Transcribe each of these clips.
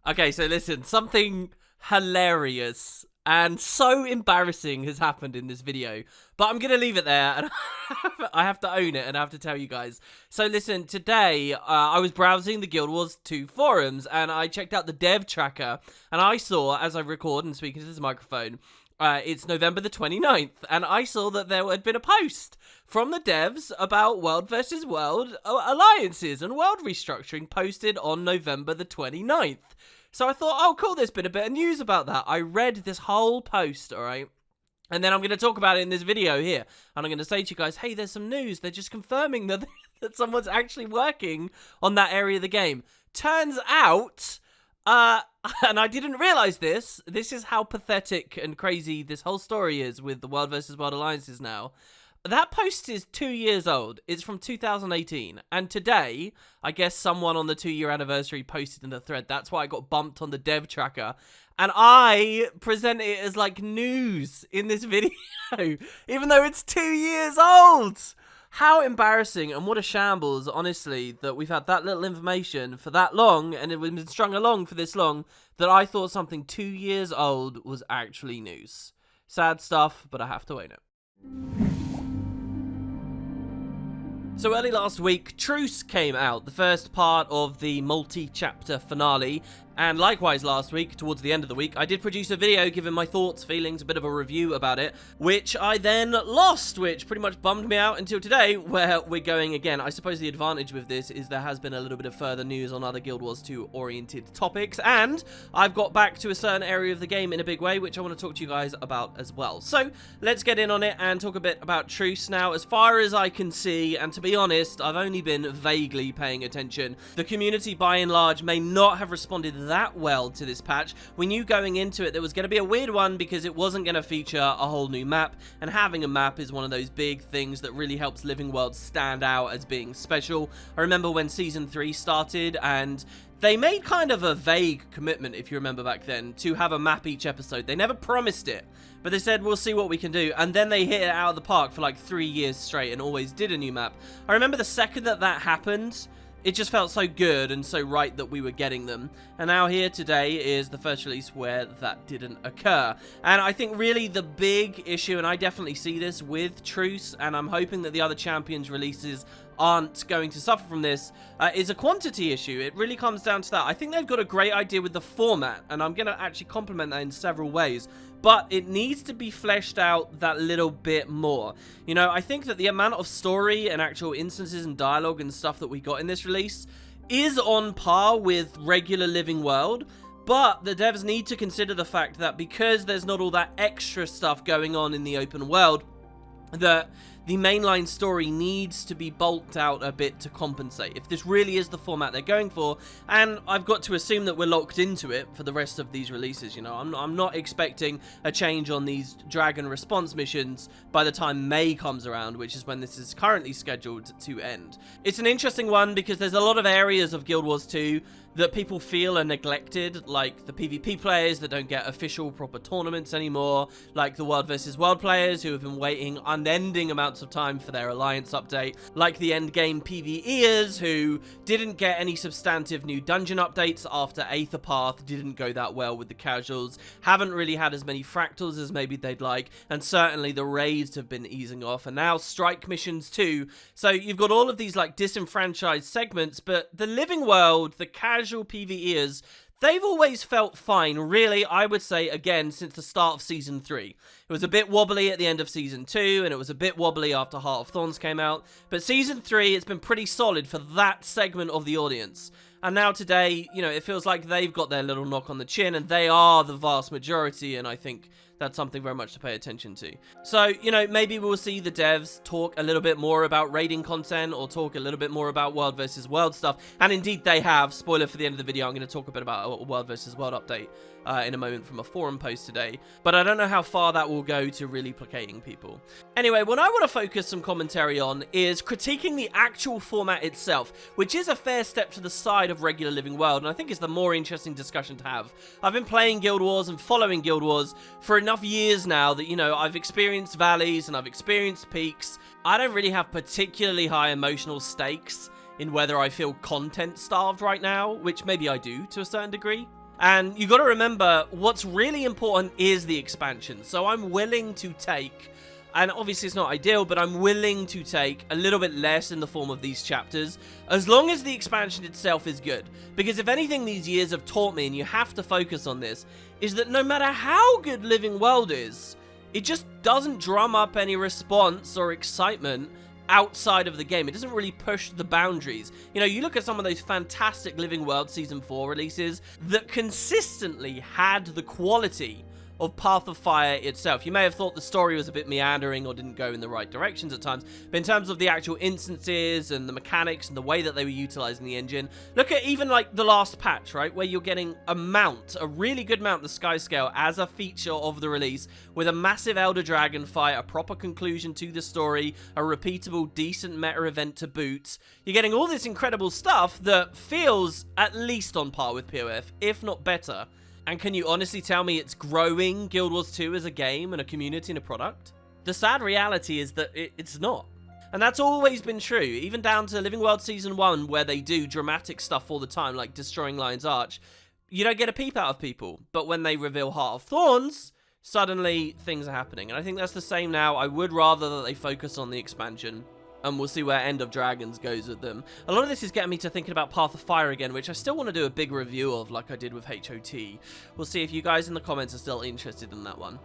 Okay, so listen, something hilarious and so embarrassing has happened in this video, but I'm going to leave it there, and I have to own it, and I have to tell you guys. So listen, today I was browsing the Guild Wars 2 forums, and I checked out the dev tracker, and I saw, as I record and speak into this microphone, it's November the 29th, and I saw that there had been a post from the devs about World versus World alliances and world restructuring posted on November the 29th. So I thought, oh cool, there's been a bit of news about that. I read this whole post, alright? And then I'm going to talk about it in this video here. And I'm going to say to you guys, hey, there's some news. They're just confirming that, that someone's actually working on that area of the game. Turns out, and I didn't realize this is how pathetic and crazy this whole story is with the World versus World alliances now. That post is 2 years old. It's from 2018. And today, I guess someone on the 2-year anniversary posted in the thread. That's why I got bumped on the dev tracker. And I present it as like news in this video, even though it's 2 years old. How embarrassing and what a shambles, honestly, that we've had that little information for that long and it was been strung along for this long that I thought something 2 years old was actually news. Sad stuff, but I have to own it. So early last week, Truce came out, the first part of the multi-chapter finale, and likewise last week, towards the end of the week, I did produce a video giving my thoughts, feelings, a bit of a review about it, which I then lost, which pretty much bummed me out until today, where we're going again. I suppose the advantage with this is there has been a little bit of further news on other Guild Wars 2 oriented topics, and I've got back to a certain area of the game in a big way, which I want to talk to you guys about as well. So, let's get in on it and talk a bit about Truce. Now, as far as I can see, and to be honest, I've only been vaguely paying attention. The community, by and large, may not have responded that well to this patch. We knew going into it there was going to be a weird one because it wasn't going to feature a whole new map, and having a map is one of those big things that really helps Living Worlds stand out as being special. I remember when Season 3 started, and they made kind of a vague commitment, if you remember back then, to have a map each episode. They never promised it, but they said, we'll see what we can do. And then they hit it out of the park for like 3 years straight and always did a new map. I remember the second that that happened, it just felt so good and so right that we were getting them. And now here today is the first release where that didn't occur. And I think really the big issue, and I definitely see this with Truce, and I'm hoping that the other Champions releases aren't going to suffer from this, is a quantity issue. It really comes down to that. I think they've got a great idea with the format, and I'm going to actually compliment that in several ways. But it needs to be fleshed out that little bit more. You know, I think that the amount of story and actual instances and dialogue and stuff that we got in this release is on par with regular Living World. But the devs need to consider the fact that because there's not all that extra stuff going on in the open world, that the mainline story needs to be bulked out a bit to compensate, if this really is the format they're going for. And I've got to assume that we're locked into it for the rest of these releases. You know, I'm not expecting a change on these Dragon response missions by the time May comes around, which is when this is currently scheduled to end. It's an interesting one because there's a lot of areas of Guild Wars 2 that people feel are neglected, like the PvP players that don't get official proper tournaments anymore, like the World versus World players who have been waiting unending amounts of time for their alliance update, like the endgame PvEers who didn't get any substantive new dungeon updates after Aether Path didn't go that well with the casuals, haven't really had as many fractals as maybe they'd like, and certainly the raids have been easing off, and now strike missions too. So you've got all of these like disenfranchised segments, but the Living World, the casual PvEers, they've always felt fine, really, I would say, again, since the start of Season 3. It was a bit wobbly at the end of Season 2, and it was a bit wobbly after Heart of Thorns came out, but Season 3, it's been pretty solid for that segment of the audience. And now today, you know, it feels like they've got their little knock on the chin, and they are the vast majority, and I think that's something very much to pay attention to. So, you know, maybe we'll see the devs talk a little bit more about raiding content or talk a little bit more about World versus World stuff. And indeed they have. Spoiler for the end of the video, I'm going to talk a bit about a World versus World update in a moment from a forum post today. But I don't know how far that will go to really placating people. Anyway, what I want to focus some commentary on is critiquing the actual format itself, which is a fair step to the side of regular Living World, and I think it's the more interesting discussion to have. I've been playing Guild Wars and following Guild Wars for enough years now that, you know, I've experienced valleys and I've experienced peaks. I don't really have particularly high emotional stakes in whether I feel content starved right now, which maybe I do to a certain degree. And you got to remember, what's really important is the expansion. So I'm willing to take, and obviously it's not ideal, but I'm willing to take a little bit less in the form of these chapters, as long as the expansion itself is good. Because if anything these years have taught me, and you have to focus on this, is that no matter how good Living World is, it just doesn't drum up any response or excitement outside of the game. It doesn't really push the boundaries. You know, you look at some of those fantastic Living World Season 4 releases that consistently had the quality of Path of Fire itself. You may have thought the story was a bit meandering or didn't go in the right directions at times, but in terms of the actual instances and the mechanics and the way that they were utilizing the engine, look at even like the last patch, right, where you're getting a mount, a really good mount, the Sky Scale, as a feature of the release, with a massive Elder Dragon fight, a proper conclusion to the story, a repeatable, decent meta event to boot. You're getting all this incredible stuff that feels at least on par with PoF, if not better. And can you honestly tell me it's growing Guild Wars 2 as a game and a community and a product? The sad reality is that it's not. And that's always been true, even down to Living World Season 1, where they do dramatic stuff all the time, like destroying Lion's Arch. You don't get a peep out of people, but when they reveal Heart of Thorns, suddenly things are happening. And I think that's the same now. I would rather that they focus on the expansion, and we'll see where End of Dragons goes with them. A lot of this is getting me to thinking about Path of Fire again, which I still want to do a big review of, like I did with HOT. We'll see if you guys in the comments are still interested in that one.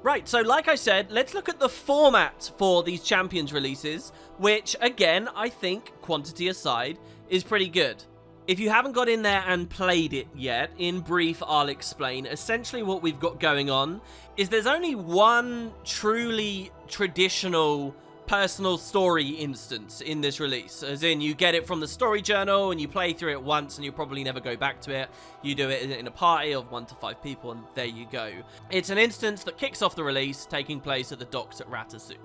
Right, so like I said, let's look at the format for these Champions releases, which, again, I think, quantity aside, is pretty good. If you haven't got in there and played it yet, in brief, I'll explain. Essentially what we've got going on is there's only one truly traditional personal story instance in this release, as in you get it from the story journal and you play through it once and you probably never go back to it. You do it in a party of 1 to 5 people and there you go. It's an instance that kicks off the release, taking place at the docks at Ratassu.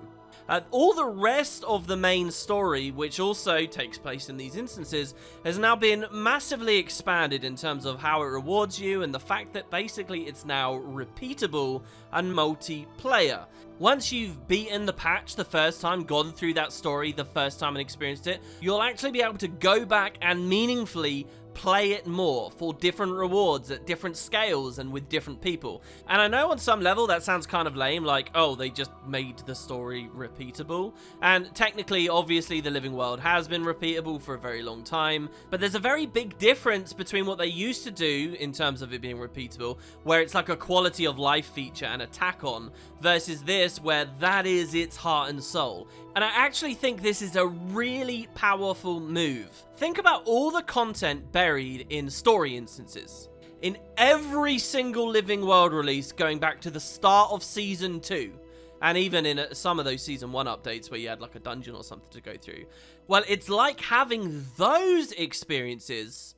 All the rest of the main story, which also takes place in these instances, has now been massively expanded in terms of how it rewards you and the fact that basically it's now repeatable and multiplayer. Once you've beaten the patch the first time, gone through that story the first time and experienced it, you'll actually be able to go back and meaningfully play it more for different rewards at different scales and with different people. And I know on some level that sounds kind of lame, like, oh, they just made the story repeatable. And technically, obviously, the Living World has been repeatable for a very long time, but there's a very big difference between what they used to do in terms of it being repeatable, where it's like a quality of life feature and a tack on, versus this, where that is its heart and soul. And I actually think this is a really powerful move. Think about all the content buried in story instances. In every single Living World release going back to the start of Season 2, and even in some of those Season 1 updates where you had like a dungeon or something to go through. Well, it's like having those experiences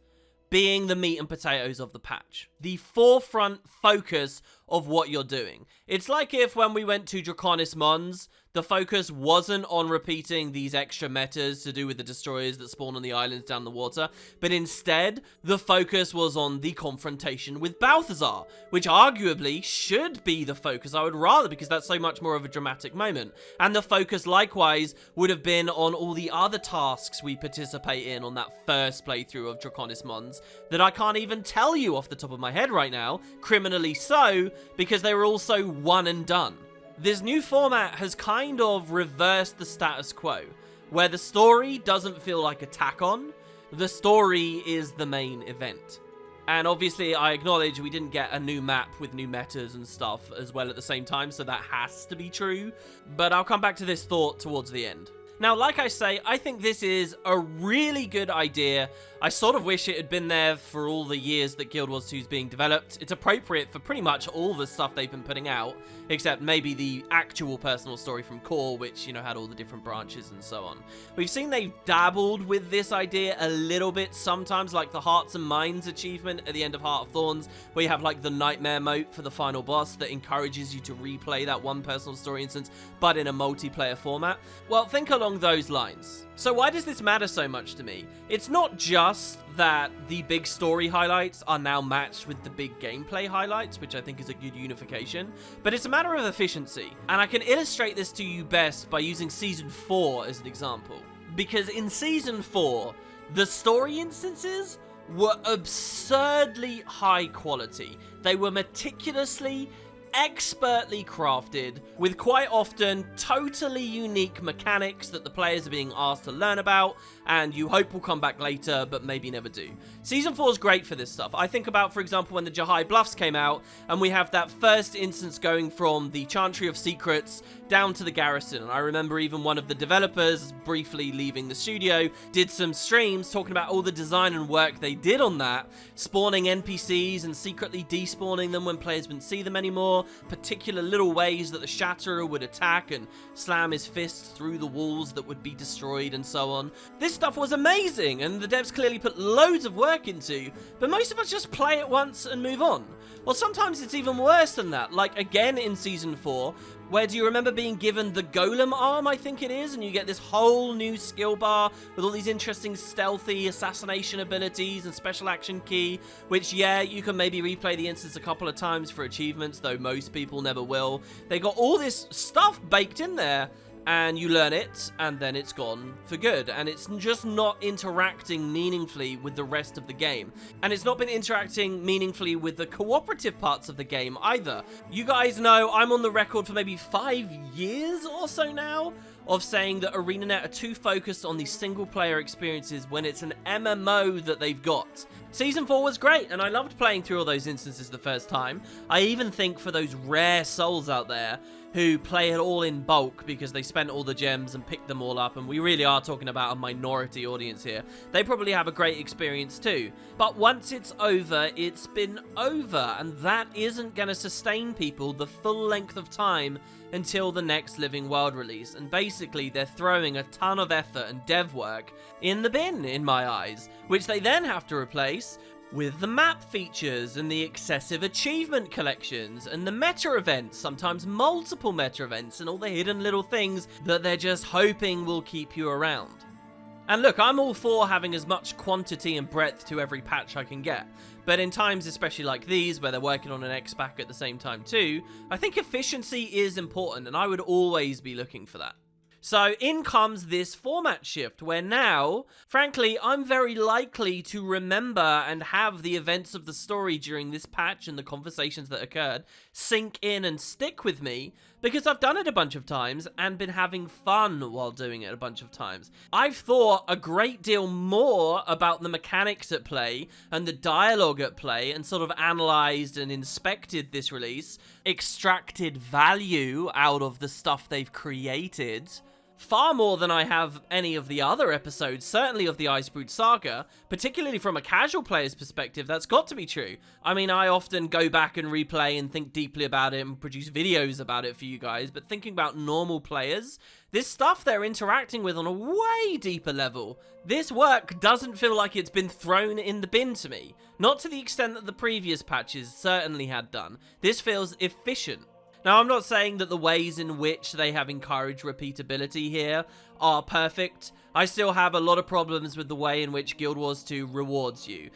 being the meat and potatoes of the patch. The forefront focus of what you're doing. It's like if when we went to Draconis Mons, the focus wasn't on repeating these extra metas to do with the destroyers that spawn on the islands down the water, but instead, the focus was on the confrontation with Balthazar, which arguably should be the focus. I would rather, because that's so much more of a dramatic moment. And the focus, likewise, would have been on all the other tasks we participate in on that first playthrough of Draconis Mons that I can't even tell you off the top of my head right now, criminally so, because they were also one and done. This new format has kind of reversed the status quo, where the story doesn't feel like a tack-on, the story is the main event. And obviously, I acknowledge we didn't get a new map with new metas and stuff as well at the same time, so that has to be true, but I'll come back to this thought towards the end. Now, like I say, I think this is a really good idea. I sort of wish it had been there for all the years that Guild Wars 2 is being developed. It's appropriate for pretty much all the stuff they've been putting out, except maybe the actual personal story from Core, which, you know, had all the different branches and so on. We've seen they've dabbled with this idea a little bit sometimes, like the Hearts and Minds achievement at the end of Heart of Thorns, where you have like the Nightmare Moat for the final boss that encourages you to replay that one personal story instance, but in a multiplayer format. Well, think along those lines. So why does this matter so much to me? It's not just that the big story highlights are now matched with the big gameplay highlights, which I think is a good unification, but it's a matter of efficiency. And I can illustrate this to you best by using Season 4 as an example. Because in Season 4, the story instances were absurdly high quality. They were meticulously, expertly crafted, with quite often totally unique mechanics that the players are being asked to learn about, and you hope will come back later, but maybe never do. Season 4 is great for this stuff. I think about, for example, when the Jahai Bluffs came out, and we have that first instance going from the Chantry of Secrets down to the Garrison, and I remember even one of the developers briefly leaving the studio, did some streams talking about all the design and work they did on that, spawning NPCs and secretly despawning them when players wouldn't see them anymore, particular little ways that the Shatterer would attack and slam his fists through the walls that would be destroyed and so on. This stuff was amazing, and the devs clearly put loads of work into, but most of us just play it once and move on. Well, sometimes it's even worse than that, like again in Season 4, where do you remember being given the Golem arm, I think it is, and you get this whole new skill bar with all these interesting stealthy assassination abilities and special action key, which, yeah, you can maybe replay the instance a couple of times for achievements, though most people never will. They got all this stuff baked in there, and you learn it, and then it's gone for good, and it's just not interacting meaningfully with the rest of the game. And it's not been interacting meaningfully with the cooperative parts of the game either. You guys know I'm on the record for maybe 5 years or so now of saying that ArenaNet are too focused on these single-player experiences when it's an MMO that they've got. Season 4 was great, and I loved playing through all those instances the first time. I even think for those rare souls out there who play it all in bulk because they spent all the gems and picked them all up, and we really are talking about a minority audience here, they probably have a great experience too. But once it's over, it's been over, and that isn't going to sustain people the full length of time until the next Living World release. And basically, they're throwing a ton of effort and dev work in the bin, in my eyes, which they then have to replace with the map features and the excessive achievement collections and the meta events, sometimes multiple meta events, and all the hidden little things that they're just hoping will keep you around. And look, I'm all for having as much quantity and breadth to every patch I can get, but in times especially like these, where they're working on an X-Pack at the same time too, I think efficiency is important, and I would always be looking for that. So in comes this format shift, where now, frankly, I'm very likely to remember and have the events of the story during this patch and the conversations that occurred sink in and stick with me, because I've done it a bunch of times and been having fun while doing it a bunch of times. I've thought a great deal more about the mechanics at play and the dialogue at play, and sort of analysed and inspected this release, extracted value out of the stuff they've created, far more than I have any of the other episodes, certainly of the Icebrood Saga, particularly from a casual player's perspective. That's got to be true. I mean, I often go back and replay and think deeply about it and produce videos about it for you guys, but thinking about normal players, this stuff they're interacting with on a way deeper level. This work doesn't feel like it's been thrown in the bin to me. Not to the extent that the previous patches certainly had done. This feels efficient. Now, I'm not saying that the ways in which they have encouraged repeatability here are perfect. I still have a lot of problems with the way in which Guild Wars 2 rewards you.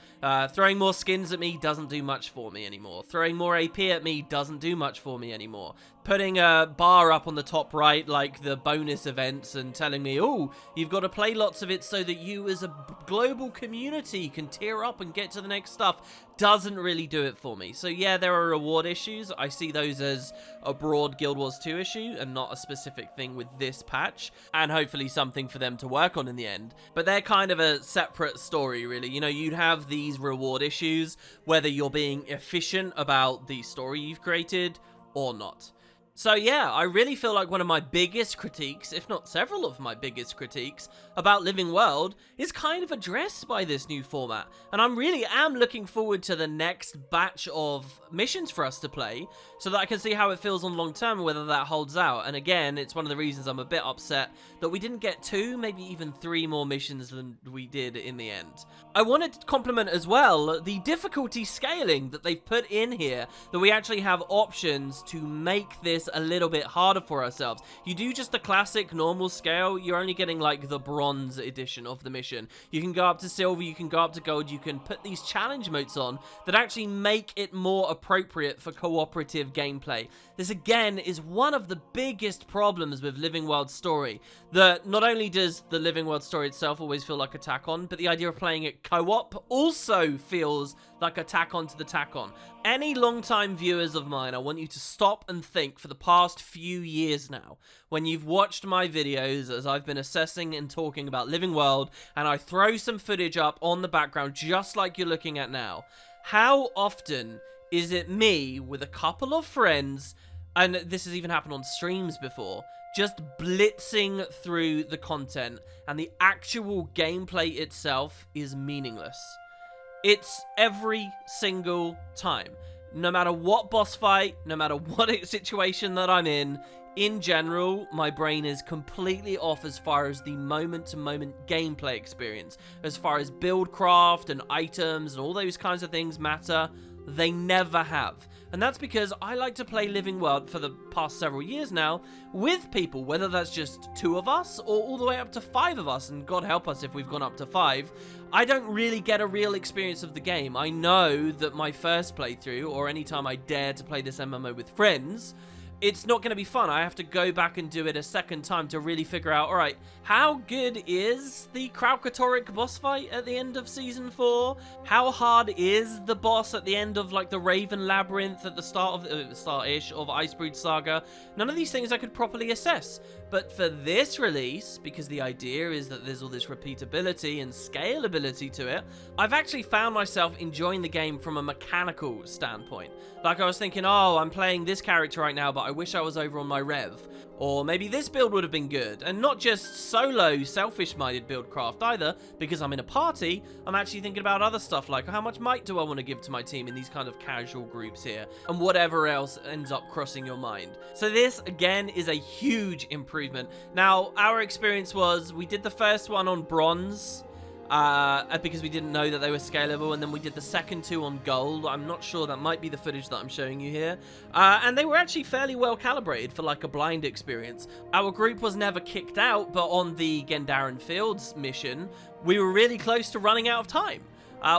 Throwing more skins at me doesn't do much for me anymore. Throwing more AP at me doesn't do much for me anymore. Putting a bar up on the top right, like the bonus events, and telling me, oh, you've got to play lots of it so that you as a global community can tier up and get to the next stuff, doesn't really do it for me. So yeah, there are reward issues. I see those as a broad Guild Wars 2 issue and not a specific thing with this patch, and hopefully something for them to work on in the end. But they're kind of a separate story, really. You know, you'd have these reward issues whether you're being efficient about the story you've created or not. So yeah, I really feel like one of my biggest critiques, if not several of my biggest critiques, about Living World is kind of addressed by this new format. And I really am looking forward to the next batch of missions for us to play, so that I can see how it feels on long term and whether that holds out. And again, it's one of the reasons I'm a bit upset that we didn't get 2, maybe even 3 more missions than we did in the end. I wanted to compliment as well the difficulty scaling that they've put in here, that we actually have options to make this this a little bit harder for ourselves. You do just the classic normal scale, you're only getting like the bronze edition of the mission. You can go up to silver, you can go up to gold, you can put these challenge modes on that actually make it more appropriate for cooperative gameplay. This again is one of the biggest problems with Living World Story, that not only does the Living World Story itself always feel like a tack-on, but the idea of playing it co-op also feels like a tack-on to the tack-on. Any long-time viewers of mine, I want you to stop and think for the past few years now, when you've watched my videos as I've been assessing and talking about Living World, and I throw some footage up on the background just like you're looking at now. How often is it me with a couple of friends, and this has even happened on streams before, just blitzing through the content, and the actual gameplay itself is meaningless? It's every single time. No matter what boss fight, no matter what situation that I'm in general, my brain is completely off as far as the moment-to-moment gameplay experience. As far as build craft and items and all those kinds of things matter, they never have. And that's because I like to play Living World for the past several years now with people, whether that's just 2 of us or all the way up to 5 of us, and God help us if we've gone up to 5. I don't really get a real experience of the game. I know that my first playthrough, or any time I dare to play this MMO with friends, it's not going to be fun. I have to go back and do it a second time to really figure out, alright, how good is the Kraukatoric boss fight at the end of Season 4? How hard is the boss at the end of, like, the Raven Labyrinth at the start-ish of Icebrood Saga? None of these things I could properly assess. But for this release, because the idea is that there's all this repeatability and scalability to it, I've actually found myself enjoying the game from a mechanical standpoint. Like, I was thinking, oh, I'm playing this character right now, but I wish I was over on my Rev. Or maybe this build would have been good. And not just solo, selfish-minded build craft either, because I'm in a party, I'm actually thinking about other stuff like how much might do I want to give to my team in these kind of casual groups here, and whatever else ends up crossing your mind. So this, again, is a huge improvement. Now, our experience was, we did the first one on bronze, because we didn't know that they were scalable, and then we did the second 2 on gold. I'm not sure, that might be the footage that I'm showing you here. And they were actually fairly well calibrated for like a blind experience. Our group was never kicked out, but on the Gendaran Fields mission, we were really close to running out of time.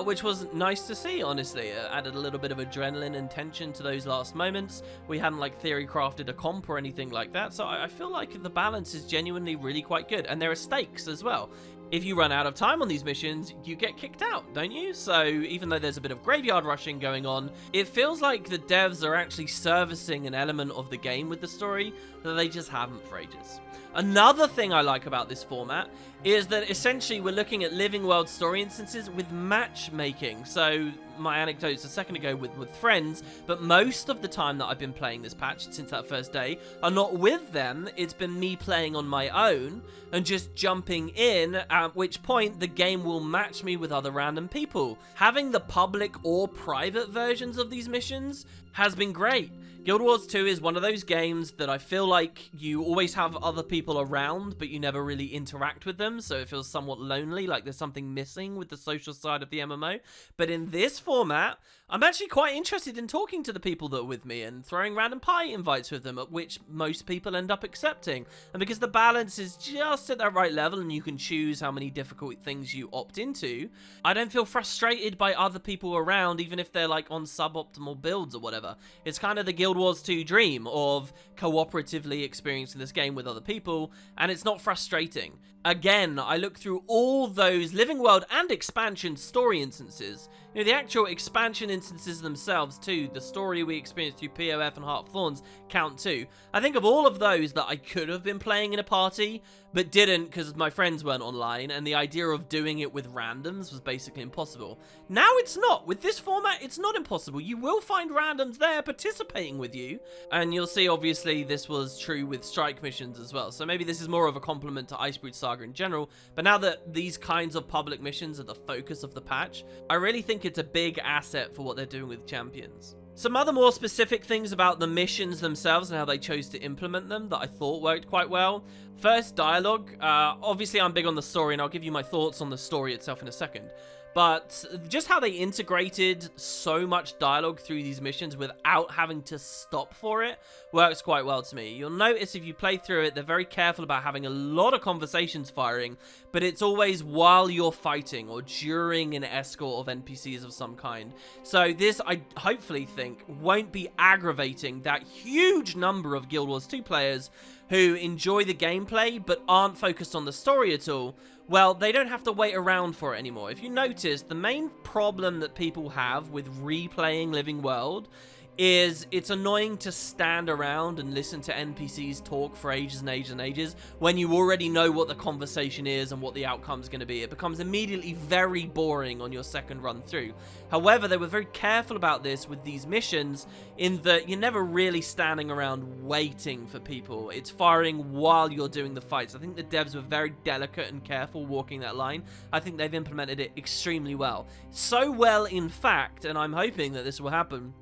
Which was nice to see, honestly. It added a little bit of adrenaline and tension to those last moments. We hadn't, like, theory crafted a comp or anything like that, so I feel like the balance is genuinely really quite good. And there are stakes as well. If you run out of time on these missions, you get kicked out, don't you? So even though there's a bit of graveyard rushing going on, it feels like the devs are actually servicing an element of the game with the story that they just haven't for ages. Another thing I like about this format is that essentially we're looking at Living World Story instances with matchmaking. So my anecdotes a second ago with friends, but most of the time that I've been playing this patch since that first day are not with them. It's been me playing on my own and just jumping in, at which point the game will match me with other random people. Having the public or private versions of these missions has been great. Guild Wars 2 is one of those games that I feel like you always have other people around, but you never really interact with them, so it feels somewhat lonely, like there's something missing with the social side of the MMO. But in this format, I'm actually quite interested in talking to the people that are with me and throwing random pie invites with them, at which most people end up accepting. And because the balance is just at that right level and you can choose how many difficult things you opt into, I don't feel frustrated by other people around, even if they're like on suboptimal builds or whatever. It's kind of the Guild Wars 2 dream of cooperatively experiencing this game with other people, and it's not frustrating. Again, I look through all those Living World and expansion story instances. You know, the actual expansion instances themselves too, the story we experienced through POF and Heart of Thorns count too. I think of all of those that I could have been playing in a party, but didn't because my friends weren't online, and the idea of doing it with randoms was basically impossible. Now it's not. With this format, it's not impossible. You will find randoms there participating with you, and you'll see obviously this was true with strike missions as well, so maybe this is more of a compliment to Icebrood Saga in general, but now that these kinds of public missions are the focus of the patch, I really think it's a big asset for what they're doing with champions. Some other more specific things about the missions themselves and how they chose to implement them that I thought worked quite well. First, dialogue. Obviously, I'm big on the story, and I'll give you my thoughts on the story itself in a second. But just how they integrated so much dialogue through these missions without having to stop for it works quite well to me. You'll notice if you play through it, they're very careful about having a lot of conversations firing, but it's always while you're fighting or during an escort of NPCs of some kind. So this, I hopefully think, won't be aggravating that huge number of Guild Wars 2 players who enjoy the gameplay but aren't focused on the story at all. Well, they don't have to wait around for it anymore. If you notice, the main problem that people have with replaying Living World is it's annoying to stand around and listen to NPCs talk for ages and ages and ages when you already know what the conversation is and what the outcome's going to be. It becomes immediately very boring on your second run through. However, they were very careful about this with these missions in that you're never really standing around waiting for people. It's firing while you're doing the fights. I think the devs were very delicate and careful walking that line. I think they've implemented it extremely well. So well, in fact, and I'm hoping that this will happen,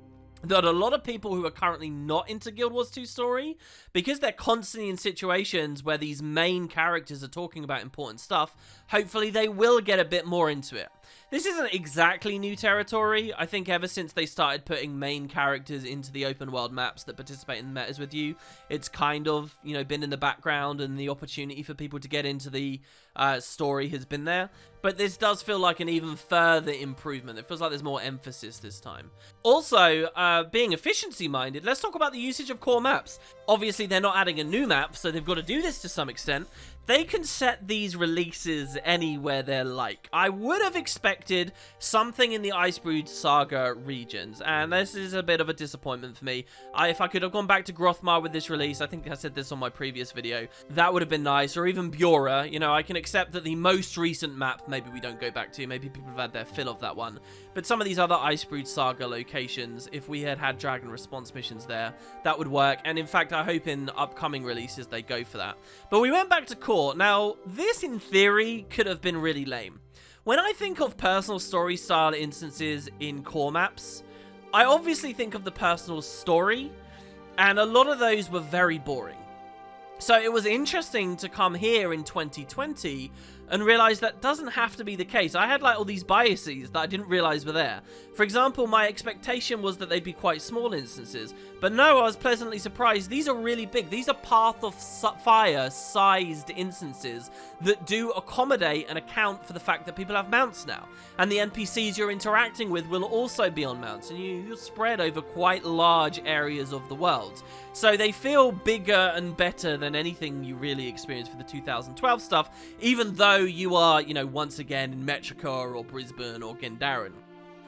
that a lot of people who are currently not into Guild Wars 2 story, because they're constantly in situations where these main characters are talking about important stuff, hopefully they will get a bit more into it. This isn't exactly new territory. I think ever since they started putting main characters into the open world maps that participate in the metas with you, it's kind of, you know, been in the background, and the opportunity for people to get into the story has been there. But this does feel like an even further improvement. It feels like there's more emphasis this time. Also, being efficiency minded, let's talk about the usage of core maps. Obviously, they're not adding a new map, so they've got to do this to some extent. They can set these releases anywhere they like. I would have expected something in the Icebrood Saga regions, and this is a bit of a disappointment for me. If I could have gone back to Grothmar with this release, I think I said this on my previous video, that would have been nice, or even Bjora. You know, I can accept that the most recent map, maybe we don't go back to, maybe people have had their fill of that one, but some of these other Icebrood Saga locations, if we had Dragon Response missions there, that would work, and in fact, I hope in upcoming releases they go for that. But we went back to core. Now, this in theory could have been really lame. When I think of personal story style instances in core maps, I obviously think of the personal story, and a lot of those were very boring. So it was interesting to come here in 2020 and realize that doesn't have to be the case. I had like all these biases that I didn't realize were there. For example, my expectation was that they'd be quite small instances, but no, I was pleasantly surprised. These are really big. These are Path of Fire sized instances that do accommodate and account for the fact that people have mounts now, and the NPCs you're interacting with will also be on mounts, and you're spread over quite large areas of the world. So they feel bigger and better than anything you really experienced for the 2012 stuff, even though you are, you know, once again in Metrica or Brisbane or Gendaran.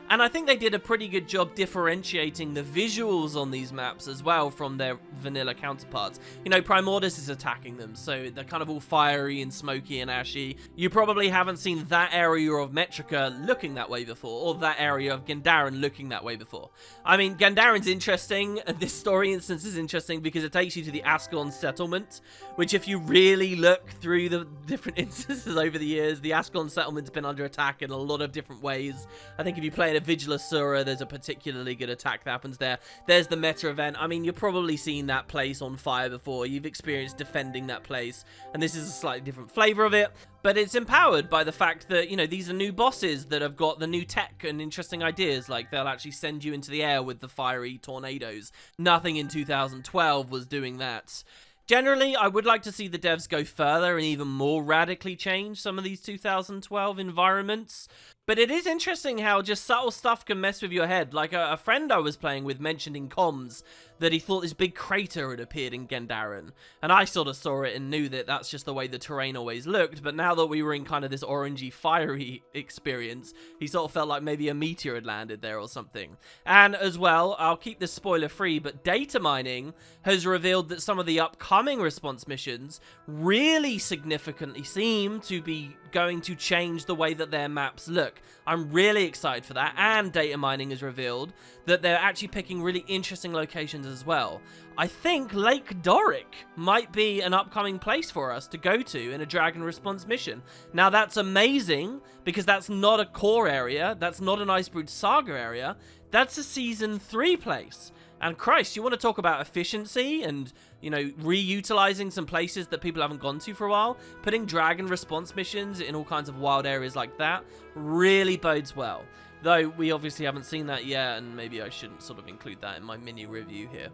And I think they did a pretty good job differentiating the visuals on these maps as well from their vanilla counterparts. You know, Primordus is attacking them, so they're kind of all fiery and smoky and ashy. You probably haven't seen that area of Metrica looking that way before, or that area of Gendaran looking that way before. I mean, Gendaran's interesting, and this story instance is interesting because it takes you to the Ascalon settlement, which if you really look through the different instances over the years, the Ascalon settlement's been under attack in a lot of different ways. I think if you play a Vigilasura, there's a particularly good attack that happens there. There's the meta event. I mean, you've probably seen that place on fire before. You've experienced defending that place, and this is a slightly different flavor of it, but it's empowered by the fact that, you know, these are new bosses that have got the new tech and interesting ideas, like they'll actually send you into the air with the fiery tornadoes. Nothing in 2012 was doing that. Generally, I would like to see the devs go further and even more radically change some of these 2012 environments. But it is interesting how just subtle stuff can mess with your head. Like a friend I was playing with mentioned in comms that he thought this big crater had appeared in Gendaran. And I sort of saw it and knew that that's just the way the terrain always looked. But now that we were in kind of this orangey, fiery experience, he sort of felt like maybe a meteor had landed there or something. And as well, I'll keep this spoiler free, but data mining has revealed that some of the upcoming response missions really significantly seem to be going to change the way that their maps look. I'm really excited for that, and data mining has revealed that they're actually picking really interesting locations as well. I think Lake Doric might be an upcoming place for us to go to in a Dragon Response mission. Now that's amazing, because that's not a core area, that's not an Icebrood Saga area. that's a Season 3 place. And Christ, you want to talk about efficiency and, you know, reutilizing some places that people haven't gone to for a while? Putting dragon response missions in all kinds of wild areas like that really bodes well. Though we obviously haven't seen that yet, and maybe I shouldn't sort of include that in my mini review here.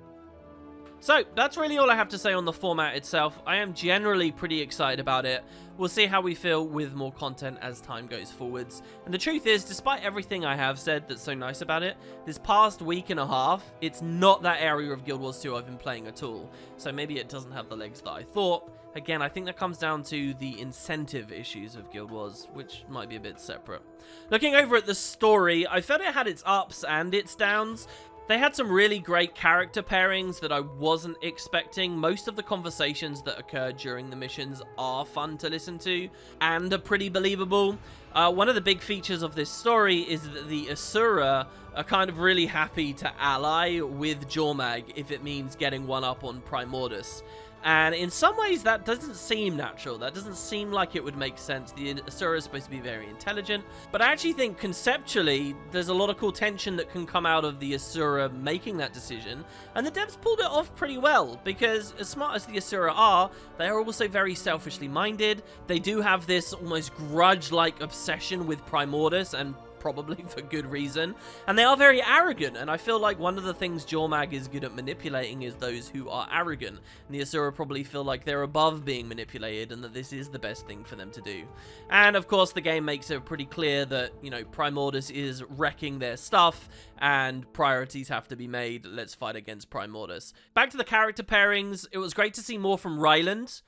So, that's really all I have to say on the format itself. I am generally pretty excited about it. We'll see how we feel with more content as time goes forwards. And the truth is, despite everything I have said that's so nice about it, this past week and a half, it's not that area of Guild Wars 2 I've been playing at all. So maybe it doesn't have the legs that I thought. Again, I think that comes down to the incentive issues of Guild Wars, which might be a bit separate. Looking over at the story, I felt it had its ups and its downs. They had some really great character pairings that I wasn't expecting. Most of the conversations that occurred during the missions are fun to listen to and are pretty believable. One of the big features of this story is that the Asura are kind of really happy to ally with Jormag if it means getting one up on Primordus. And in some ways, that doesn't seem natural. That doesn't seem like it would make sense. The Asura is supposed to be very intelligent. But I actually think conceptually, there's a lot of cool tension that can come out of the Asura making that decision. And the devs pulled it off pretty well. Because as smart as the Asura are, they are also very selfishly minded. They do have this almost grudge-like obsession with Primordus, and probably for good reason, and they are very arrogant, and I feel like one of the things Jormag is good at manipulating is those who are arrogant, and the Asura probably feel like they're above being manipulated and that this is the best thing for them to do. And of course the game makes it pretty clear that, you know, Primordus is wrecking their stuff and priorities have to be made. Let's fight against Primordus. Back to the character pairings, it was great to see more from Ryland.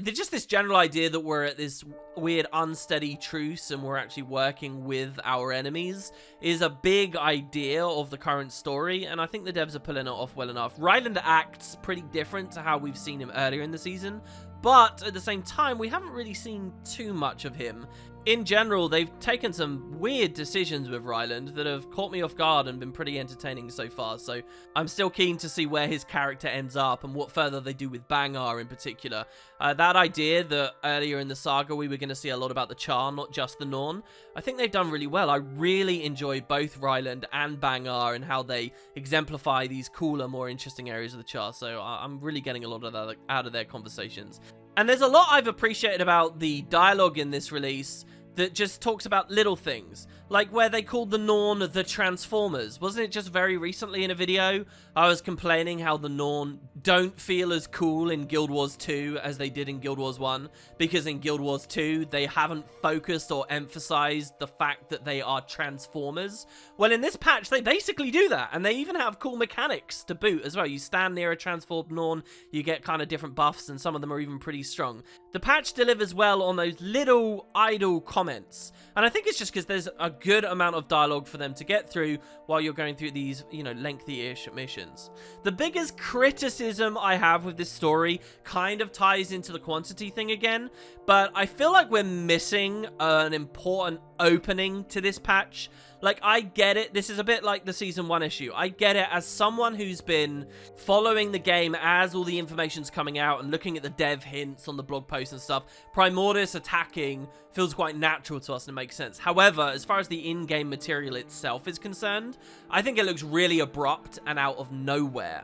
Just this general idea that we're at this weird unsteady truce and we're actually working with our enemies is a big idea of the current story, and I think the devs are pulling it off well enough. Ryland acts pretty different to how we've seen him earlier in the season, but at the same time, we haven't really seen too much of him. In general, they've taken some weird decisions with Ryland that have caught me off guard and been pretty entertaining so far, so I'm still keen to see where his character ends up and what further they do with Bangar in particular. That idea that earlier in the saga we were going to see a lot about the Char, not just the Norn, I think they've done really well. I really enjoy both Ryland and Bangar and how they exemplify these cooler, more interesting areas of the Char, so I'm really getting a lot of that out of their conversations. And there's a lot I've appreciated about the dialogue in this release that just talks about little things, like where they called the Norn the Transformers. Wasn't it just very recently in a video I was complaining how the Norn don't feel as cool in Guild Wars 2 as they did in Guild Wars 1, because in Guild Wars 2 they haven't focused or emphasized the fact that they are Transformers. Well, in this patch they basically do that, and they even have cool mechanics to boot as well. You stand near a transformed Norn, you get kind of different buffs, and some of them are even pretty strong. The patch delivers well on those little idle comments, and I think it's just because there's a good amount of dialogue for them to get through while you're going through these, you know, lengthy-ish missions. The biggest criticism I have with this story kind of ties into the quantity thing again, but I feel like we're missing an important opening to this patch. Like, I get it. This is a bit like the Season 1 issue. I get it as someone who's been following the game as all the information's coming out and looking at the dev hints on the blog posts and stuff. Primordus attacking feels quite natural to us and it makes sense. However, as far as the in-game material itself is concerned, I think it looks really abrupt and out of nowhere.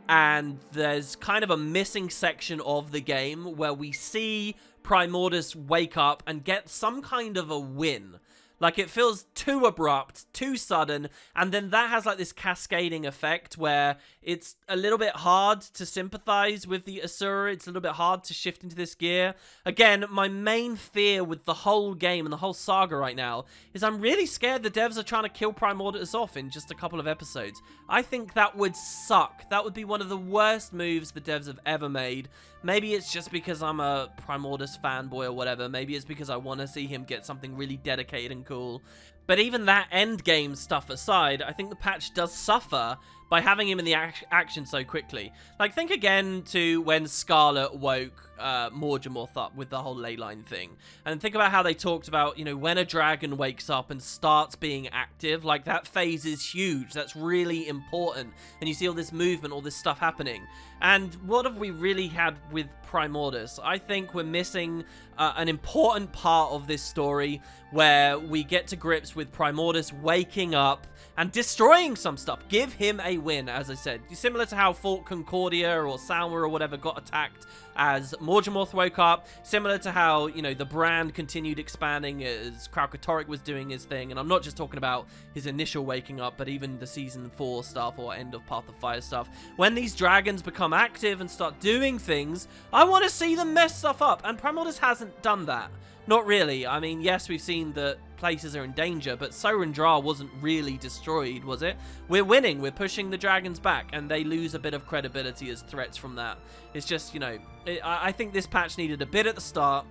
And there's kind of a missing section of the game where we see Primordus wake up and get some kind of a win. Like, it feels too abrupt, too sudden, and then that has like this cascading effect where it's a little bit hard to sympathize with the Asura. It's a little bit hard to shift into this gear. Again, my main fear with the whole game and the whole saga right now is I'm really scared the devs are trying to kill Primordus off in just a couple of episodes. I think that would suck. That would be one of the worst moves the devs have ever made. Maybe it's just because I'm a Primordus fanboy or whatever. Maybe it's because I want to see him get something really dedicated and cool. But even that endgame stuff aside, I think the patch does suffer by having him in the action so quickly. Like, think again to when Scarlet woke Morgemorth up with the whole ley line thing. And think about how they talked about, you know, when a dragon wakes up and starts being active, like, that phase is huge. That's really important. And you see all this movement, all this stuff happening. And what have we really had with Primordus? I think we're missing an important part of this story where we get to grips with Primordus waking up and destroying some stuff. Give him a win, as I said. Similar to how Fort Concordia or Salma or whatever got attacked as Morgemorth woke up. Similar to how, you know, the brand continued expanding as Kralkatorrik was doing his thing. And I'm not just talking about his initial waking up, but even the Season 4 stuff or end of Path of Fire stuff. When these dragons become active and start doing things, I want to see them mess stuff up. And Primordus hasn't done that. Not really. I mean, yes, we've seen that places are in danger, but Sorendra wasn't really destroyed, was it? We're winning. We're pushing the dragons back, and they lose a bit of credibility as threats from that. It's just, you know, I think this patch needed a bit at the start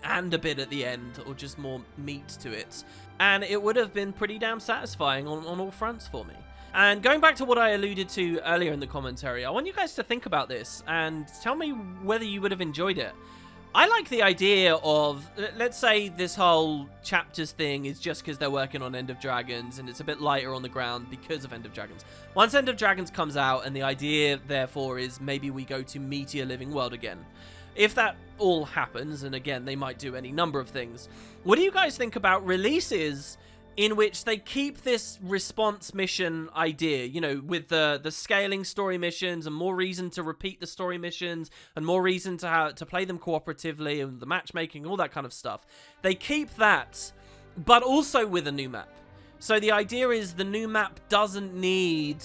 and a bit at the end, or just more meat to it. And it would have been pretty damn satisfying on all fronts for me. And going back to what I alluded to earlier in the commentary, I want you guys to think about this and tell me whether you would have enjoyed it. I like the idea of, let's say this whole chapters thing is just because they're working on End of Dragons and it's a bit lighter on the ground because of End of Dragons. Once End of Dragons comes out and the idea, therefore, is maybe we go to Meteor Living World again. If that all happens, and again, they might do any number of things, what do you guys think about releases in which they keep this response mission idea, you know, with the scaling story missions and more reason to repeat the story missions and more reason to play them cooperatively and the matchmaking, all that kind of stuff. They keep that, but also with a new map. So the idea is the new map doesn't need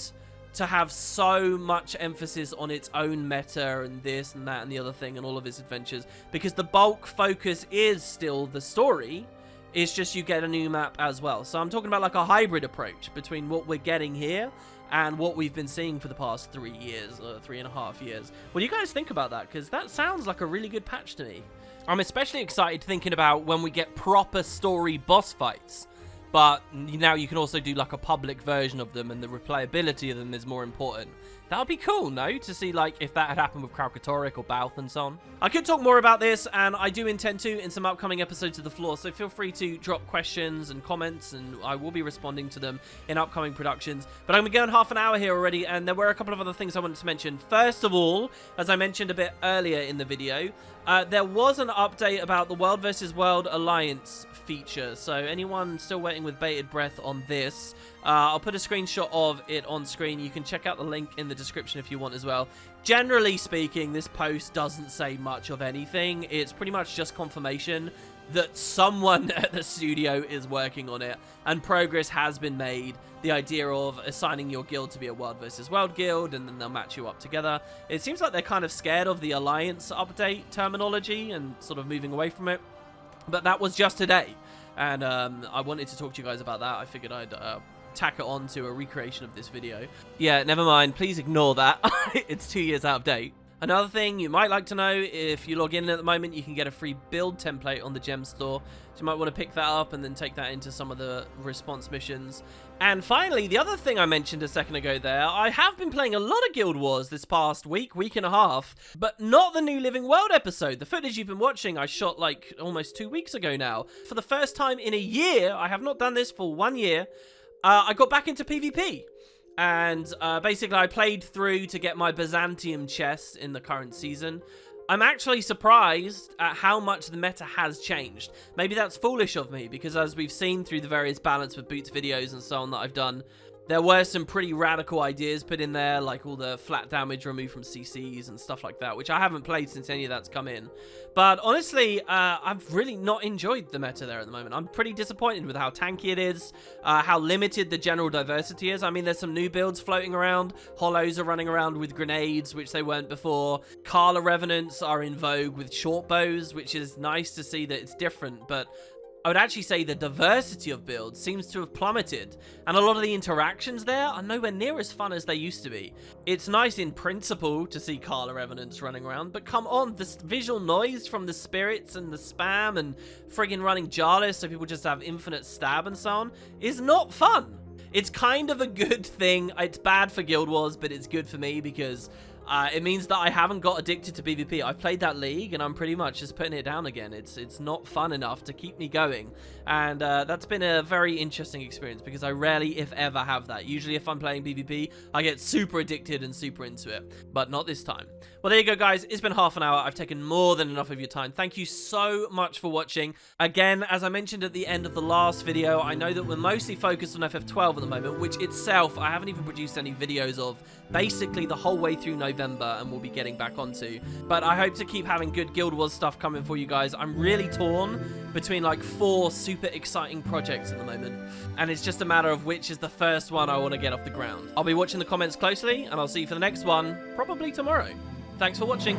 to have so much emphasis on its own meta and this and that and the other thing and all of its adventures, because the bulk focus is still the story. It's just you get a new map as well. So I'm talking about like a hybrid approach between what we're getting here and what we've been seeing for the past 3 years, or 3.5 years. What do you guys think about that? Because that sounds like a really good patch to me. I'm especially excited thinking about when we get proper story boss fights. But now you can also do like a public version of them and the replayability of them is more important. That would be cool, no? To see like if that had happened with Kralkatorrik or Balth and so on. I could talk more about this, and I do intend to in some upcoming episodes of The Floor, so feel free to drop questions and comments, and I will be responding to them in upcoming productions. But I'm going half an hour here already, and there were a couple of other things I wanted to mention. First of all, as I mentioned a bit earlier in the video, there was an update about the World vs. World Alliance feature. So anyone still waiting with bated breath on this, I'll put a screenshot of it on screen. You can check out the link in the description if you want as well. Generally speaking, this post doesn't say much of anything. It's pretty much just confirmation that someone at the studio is working on it and progress has been made. The idea of assigning your guild to be a World vs. World guild and then they'll match you up together. It seems like they're kind of scared of the Alliance update terminology and sort of moving away from it. But that was just today. And I wanted to talk to you guys about that. I figured I'd tack it on to a recreation of this video. Yeah, never mind. Please ignore that. It's 2 years out of date. Another thing you might like to know, if you log in at the moment, you can get a free build template on the gem store. So you might want to pick that up and then take that into some of the response missions. And finally, the other thing I mentioned a second ago there, I have been playing a lot of Guild Wars this past week and a half, but not the new Living World episode. The footage you've been watching, I shot like almost 2 weeks ago now. For the first time in a year, I have not done this for 1 year, I got back into PvP. And basically I played through to get my Byzantium chest in the current season. I'm actually surprised at how much the meta has changed. Maybe that's foolish of me, because as we've seen through the various Balance with Boots videos and so on that I've done, there were some pretty radical ideas put in there, like all the flat damage removed from CCs and stuff like that, which I haven't played since any of that's come in. But honestly, I've really not enjoyed the meta there at the moment. I'm pretty disappointed with how tanky it is, how limited the general diversity is. I mean, there's some new builds floating around. Hollows are running around with grenades, which they weren't before. Kala Revenants are in vogue with short bows, which is nice to see that it's different, but I would actually say the diversity of builds seems to have plummeted, and a lot of the interactions there are nowhere near as fun as they used to be. It's nice in principle to see Kala Revenants running around, but come on, the visual noise from the spirits and the spam and friggin' running Jarlis so people just have infinite stab and so on is not fun. It's kind of a good thing. It's bad for Guild Wars, but it's good for me because it means that I haven't got addicted to PvP. I've played that league, and I'm pretty much just putting it down again. It's not fun enough to keep me going, and that's been a very interesting experience because I rarely, if ever, have that. Usually, if I'm playing PvP, I get super addicted and super into it, but not this time. Well, there you go, guys. It's been half an hour. I've taken more than enough of your time. Thank you so much for watching. Again, as I mentioned at the end of the last video, I know that we're mostly focused on FF12 at the moment, which itself I haven't even produced any videos of basically the whole way through November, and we'll be getting back onto. But I hope to keep having good Guild Wars stuff coming for you guys. I'm really torn between like 4 super exciting projects at the moment, and it's just a matter of which is the first one I want to get off the ground. I'll be watching the comments closely, and I'll see you for the next one, probably tomorrow. Thanks for watching.